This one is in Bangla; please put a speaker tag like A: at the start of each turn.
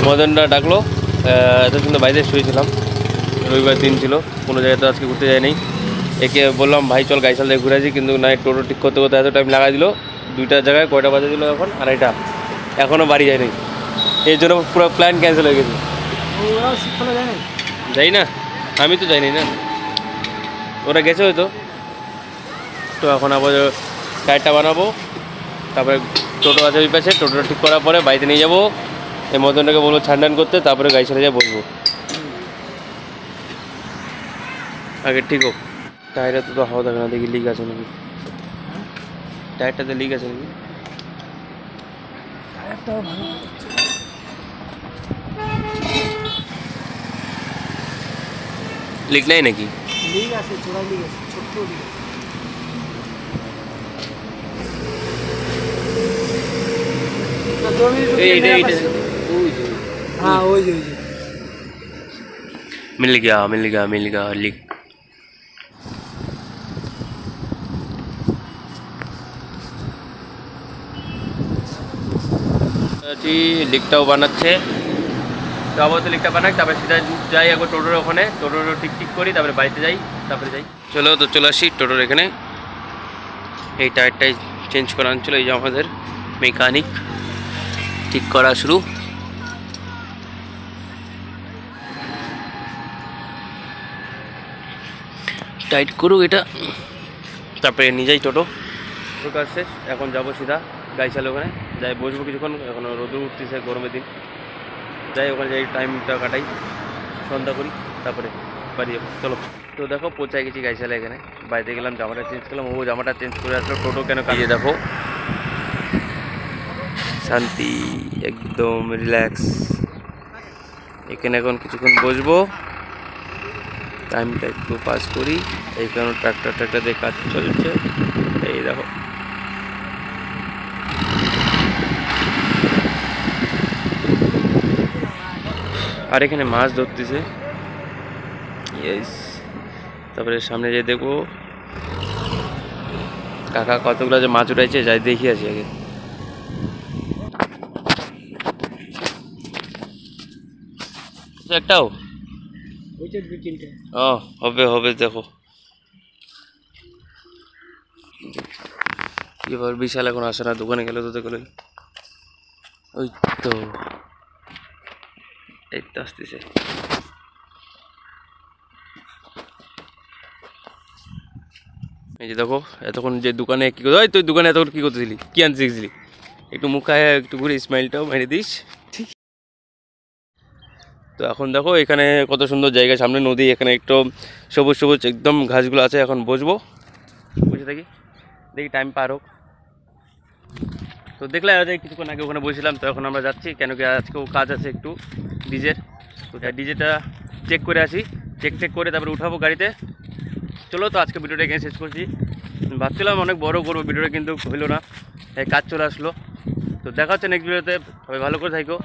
A: মদনটা ডাকলো, এতক্ষণ বাড়িতে শুয়েছিলাম, রবিবার দিন ছিল, কোনো জায়গায় তো আজকে ঘুরতে যায়নি। একে বললাম ভাই চল গাইশাল থেকে ঘুরে আসি, কিন্তু না, টোটো ঠিক করতে করতে এত টাইম লাগাই দিল। 2টার জায়গায় কয়টা বাজে দিল এখন 2:30, এখনও বাড়ি যায়নি। এই জন্য পুরো প্ল্যান ক্যান্সেল হয়ে গেছে। যাই না, আমি তো যাইনি না, ওরা গেছে হয়তো। তো এখন আবার টায়ারটা বানাবো, তারপরে টোটো আছে ওই পাশে, টোটোটা ঠিক করার পরে বাড়িতে নিয়ে যাবো। এই মদনটাকে বলবো ছান করতে, তারপরে গাইশালে যা বসবো। আগে ঠিক হোক। টায়ারে তো হাওয়া থাকে না, দেখি লিক আছে নাকি, টায়ারটাতে লিক আছে নাকি। লিক নাই নাকি?
B: লিক আছে, চোরা লিক আছে, ছোট্ট লিক আছে। हाँ वही
A: मिल गया लिक। লিকটাও বানাচ্ছে, তো আপাতত লিকটা বানাই, তারপরে সিধা যাই একবার টোটোর ওখানে, টোটো ঠিক করি, তারপরে বাড়িতে যাই, তারপরে যাই। চলো তো চলে আসি টোটোর এখানে। এই টায়ারটাই চেঞ্জ করা ছিল, এই যে আমাদের মেকানিক ঠিক করা শুরু। টাইট করুক এটা, তারপরে নিয়ে যাই টোটো। কাজ শেষ, এখন যাবো সিধা গাইশাল, ওখানে যাই বসবো কিছুক্ষণ। এখন রোদে উঠতেছে, গরমের দিন, যাই ওখানে যাই, টাইমটা কাটাই, সন্ধ্যা করি, তারপরে বাড়ি যাবো। চলো, তো দেখো পৌঁছায় গেছি গাইশালে। এখানে বাড়িতে গেলাম, জামাটা চেঞ্জ করলাম, ও জামাটা চেঞ্জ করে আসলো। টোটো কেন কাজে দেখো, শান্তি, একদম রিল্যাক্স। এখানে এখন কিছুক্ষণ বসবো, টাইমটা একটু পাস করি। এই কারণে ট্রাক্টর দিয়ে কাজ চলছে, এই দেখো। আর এখানে মাছ ধরতেছে, ইয়েস। তারপরে সামনে যে দেখবো কাকা কতগুলো যে মাছ উঠাইছে, যাই দেখি আসি আগে। একটাও হবে দেখো। এবার বিশাল এখন আসে না, দোকানে গেলে তো দেখো, ওই তো এই তো আসতেছে। এই যে দেখো, এতক্ষণ যে দোকানে কি করতে, তুই দোকানে এতক্ষণ কি করতেছিলি, কি আনতে শিখছিলি? একটু মুখ খায় একটু ঘুরে স্মাইলটাও মেরে দিস। তো এখন দেখো এখানে কত সুন্দর জায়গা, সামনে নদী, এখানে একটু সবুজ সবুজ একদম ঘাসগুলো আছে। এখন বসবো, বসে থাকি, দেখি টাইম পার হোক। তো দেখলে কিছুক্ষণ আগে ওখানে বসেছিলাম, তো এখন আমরা যাচ্ছি, কেন কি আজকেও কাজ আছে একটু ডিজের। তো ডিজেটা চেক করে আসি, চেক করে তারপরে উঠাবো গাড়িতে। চলো, তো আজকে ভিডিওটা এখানে শেষ করছি। ভাবছিলাম অনেক বড় করবো ভিডিওটা, কিন্তু হইলো না, কাজ চলে আসলো। তো দেখা হচ্ছে নেক্সট ভিডিওতে, সবাই ভালো করে থাকো।